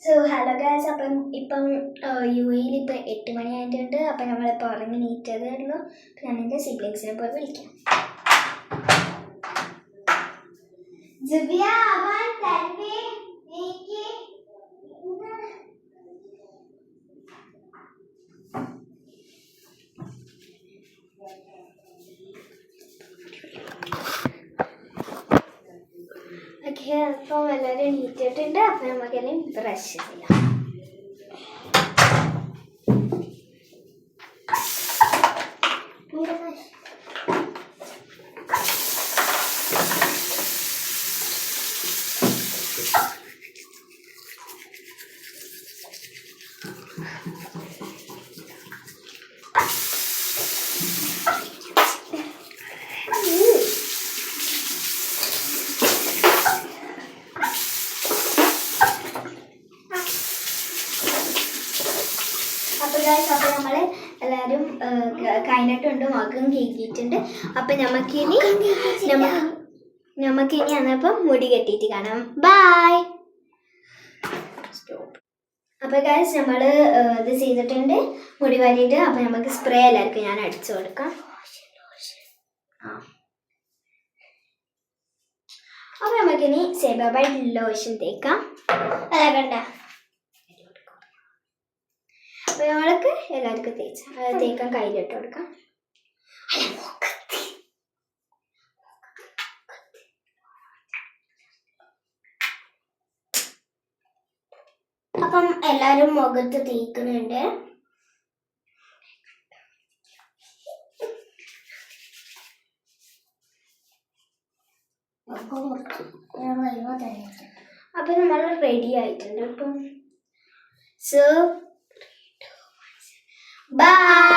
So hello guys, അപ്പം ഇപ്പം UAE ഇപ്പം 8 മണിയായിട്ടുണ്ട്. അപ്പം നമ്മളിപ്പോൾ ഉറങ്ങി നീറ്റതേ ഉള്ളൂ. അപ്പം ഞാൻ എൻ്റെ സിബ്ലിങ്സിനെ പോയി വിളിക്കാം. ഓക്കെ, അപ്പം എല്ലാവരും എണീറ്റിട്ടുണ്ട്. അപ്പം നമുക്കെല്ലാം ബ്രഷ് ചെയ്യാം. അപ്പോൾ നമ്മൾ എല്ലാവരും കഴിഞ്ഞിട്ടുണ്ട്, മുഖം കേക്കിയിട്ടുണ്ട്. അപ്പം നമുക്കിനി അന്നപ്പം മുടി കെട്ടിയിട്ട് കാണാം. ബൈ. അപ്പോൾ ഗൈസ് നമ്മൾ ഇത് ചെയ്തിട്ടുണ്ട്, മുടി വാരിയിട്ട്. അപ്പം നമുക്ക് സ്പ്രേ എല്ലാവർക്കും ഞാൻ അടിച്ചു കൊടുക്കാം. അപ്പം നമുക്കിനി സേബാബൈ ലോഷൻ തേക്കാം. അല്ല കണ്ട, അപ്പോൾ നമ്മൾക്ക് എല്ലാവർക്കും തേക്കാൻ കയ്യിലിട്ട് കൊടുക്കാം. അപ്പം എല്ലാവരും മുഖത്ത് തേക്കുന്നുണ്ട്. അപ്പം നമ്മൾ റെഡി ആയിട്ടുണ്ട്. അപ്പം സോ ബൈ.